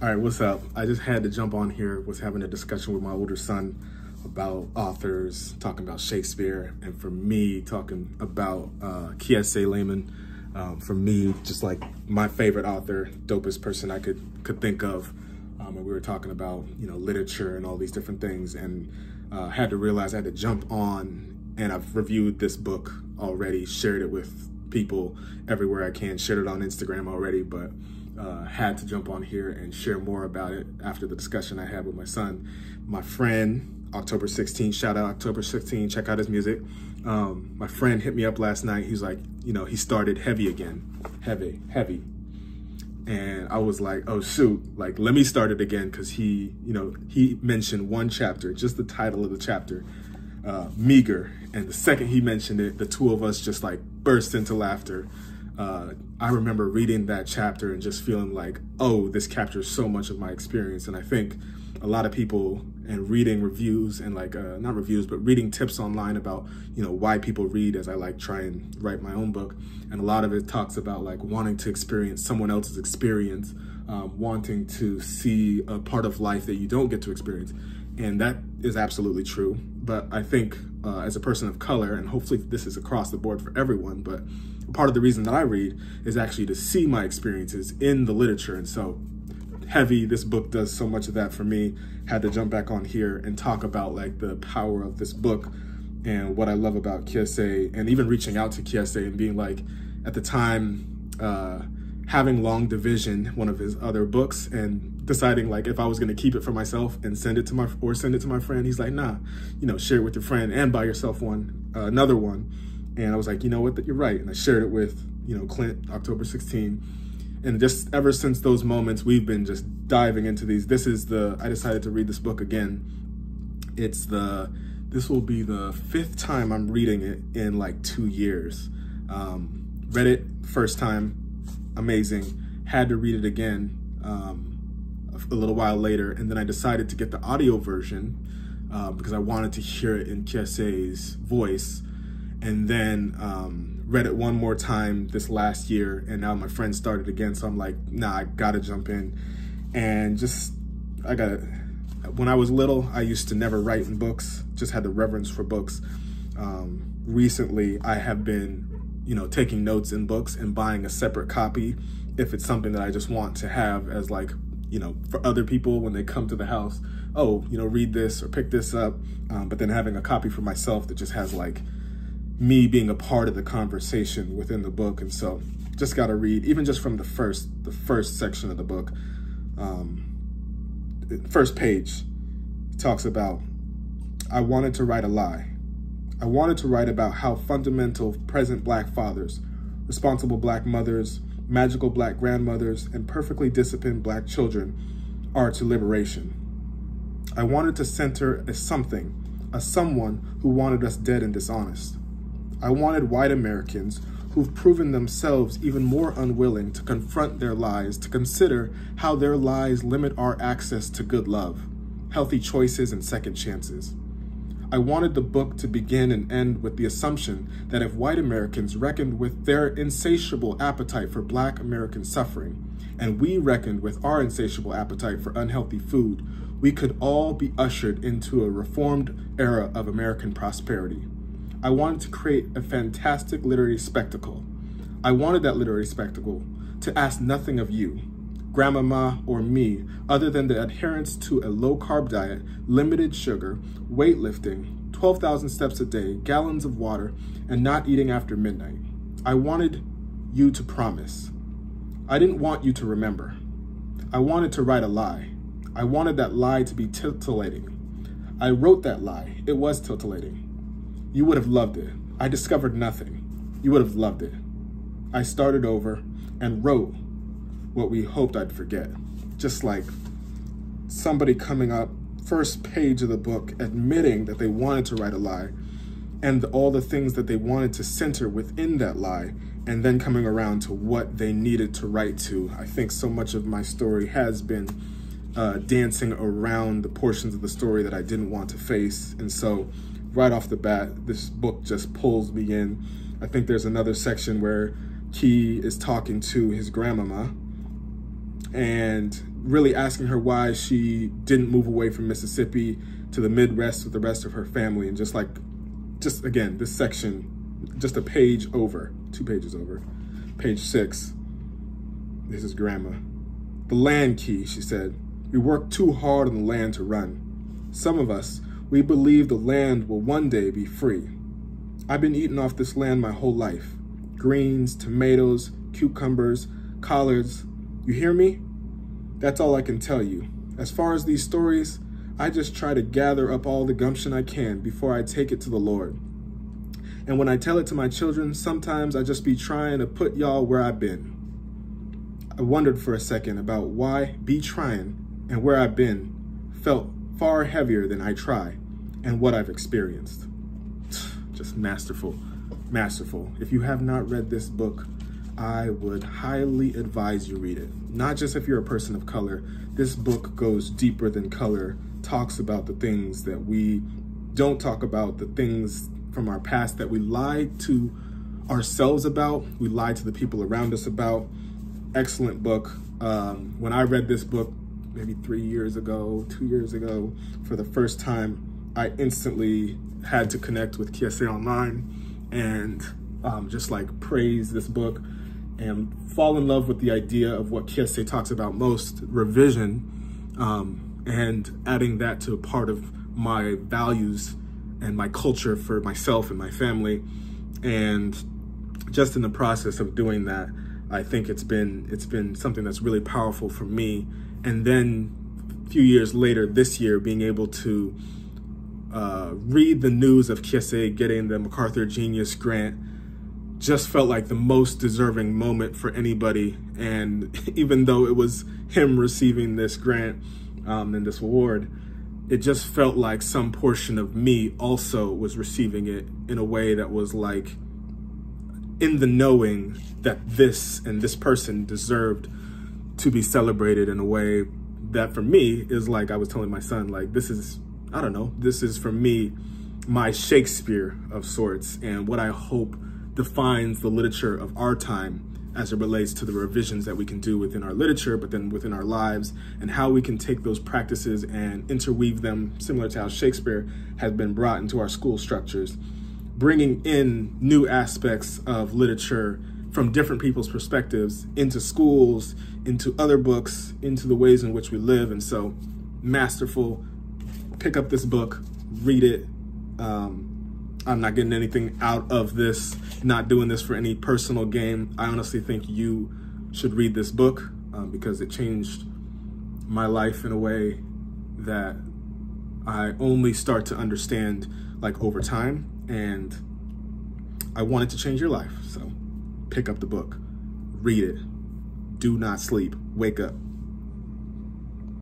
All right, what's up? I just had to jump on here, was having a discussion with my older son about authors, talking about Shakespeare, and for me, talking about Kiese Laymon. For me, just like my favorite author, dopest person I could think of. And we were talking about, literature and all these different things, and had to realize I had to jump on, and I've reviewed this book already, shared it with people everywhere I can, shared it on Instagram already, but had to jump on here and share more about it after the discussion I had with my son. My friend, October 16th, shout out October 16th, check out his music. My friend hit me up last night. He's like, he started Heavy again, heavy. And I was like, oh shoot, like, let me start it again. Cause he mentioned one chapter, just the title of the chapter, Meager. And the second he mentioned it, the two of us just like burst into laughter. I remember reading that chapter and just feeling like, oh, this captures so much of my experience. And I think a lot of people, and reading reviews and like, not reviews, but reading tips online about, why people read, as I like try and write my own book. And a lot of it talks about like wanting to experience someone else's experience, wanting to see a part of life that you don't get to experience. And that is absolutely true. But I think as a person of color, and hopefully this is across the board for everyone, but part of the reason that I read is actually to see my experiences in the literature. And so Heavy, this book does so much of that for me. Had to jump back on here and talk about like the power of this book and what I love about Kiese, and even reaching out to Kiese and being like, at the time, having Long Division, one of his other books, and deciding like if I was gonna keep it for myself and send it to my friend. He's like, nah, share it with your friend and buy yourself another one. And I was like, you know what, you're right. And I shared it with, Clint, October 16th. And just ever since those moments, we've been just diving into these. I decided to read this book again. This will be the 5th time I'm reading it in like 2 years. Read it first time, amazing. Had to read it again a little while later. And then I decided to get the audio version because I wanted to hear it in Kiese's voice. And then read it one more time this last year, and now my friend started again, so I'm like, nah, I gotta jump in. And when I was little, I used to never write in books, just had the reverence for books. Recently, I have been, taking notes in books and buying a separate copy if it's something that I just want to have as like, for other people when they come to the house, oh, read this or pick this up, but then having a copy for myself that just has like me being a part of the conversation within the book. And so just got to read, even just from the first section of the book, first page, it talks about, I wanted to write a lie. I wanted to write about how fundamental present Black fathers, responsible Black mothers, magical Black grandmothers, and perfectly disciplined Black children are to liberation. I wanted to center a someone who wanted us dead and dishonest. I wanted white Americans who've proven themselves even more unwilling to confront their lies, to consider how their lies limit our access to good love, healthy choices, and second chances. I wanted the book to begin and end with the assumption that if white Americans reckoned with their insatiable appetite for Black American suffering, and we reckoned with our insatiable appetite for unhealthy food, we could all be ushered into a reformed era of American prosperity. I wanted to create a fantastic literary spectacle. I wanted that literary spectacle to ask nothing of you, grandmama or me, other than the adherence to a low-carb diet, limited sugar, weightlifting, 12,000 steps a day, gallons of water, and not eating after midnight. I wanted you to promise. I didn't want you to remember. I wanted to write a lie. I wanted that lie to be titillating. I wrote that lie. It was titillating. You would have loved it. I discovered nothing. You would have loved it. I started over and wrote what we hoped I'd forget. Just like somebody coming up, first page of the book, admitting that they wanted to write a lie and all the things that they wanted to center within that lie, and then coming around to what they needed to write to. I think so much of my story has been dancing around the portions of the story that I didn't want to face. And so right off the bat, this book just pulls me in. I think there's another section where Key is talking to his grandmama, and really asking her why she didn't move away from Mississippi to the Midwest with the rest of her family. And just again, this section, just a page over, 2 pages over, page 6. This is Grandma. The land, Key, she said. We work too hard on the land to run. Some of us, we believe the land will one day be free. I've been eating off this land my whole life. Greens, tomatoes, cucumbers, collards. You hear me? That's all I can tell you. As far as these stories, I just try to gather up all the gumption I can before I take it to the Lord. And when I tell it to my children, sometimes I just be trying to put y'all where I've been. I wondered for a second about why be trying and where I've been felt far heavier than I try and what I've experienced. Just masterful, masterful. If you have not read this book, I would highly advise you read it. Not just if you're a person of color. This book goes deeper than color, talks about the things that we don't talk about, the things from our past that we lied to ourselves about, we lied to the people around us about. Excellent book. When I read this book, maybe 2 years ago, for the first time, I instantly had to connect with Kiese Laymon and just like praise this book and fall in love with the idea of what Kiese talks about most, revision, and adding that to a part of my values and my culture for myself and my family. And just in the process of doing that, I think it's been something that's really powerful for me. And then a few years later, this year, being able to read the news of Kiese getting the MacArthur Genius Grant just felt like the most deserving moment for anybody. And even though it was him receiving this grant and this award, it just felt like some portion of me also was receiving it in a way that was like, in the knowing that this and this person deserved to be celebrated in a way that for me is like, I was telling my son, like, this is, I don't know, this is for me, my Shakespeare of sorts, and what I hope defines the literature of our time as it relates to the revisions that we can do within our literature, but then within our lives, and how we can take those practices and interweave them, similar to how Shakespeare has been brought into our school structures, bringing in new aspects of literature from different people's perspectives into schools, into other books, into the ways in which we live. And so, masterful. Pick up this book, read it. I'm not getting anything out of this, not doing this for any personal gain. I honestly think you should read this book because it changed my life in a way that I only start to understand like over time. And I want it to change your life. So pick up the book, read it, do not sleep, wake up.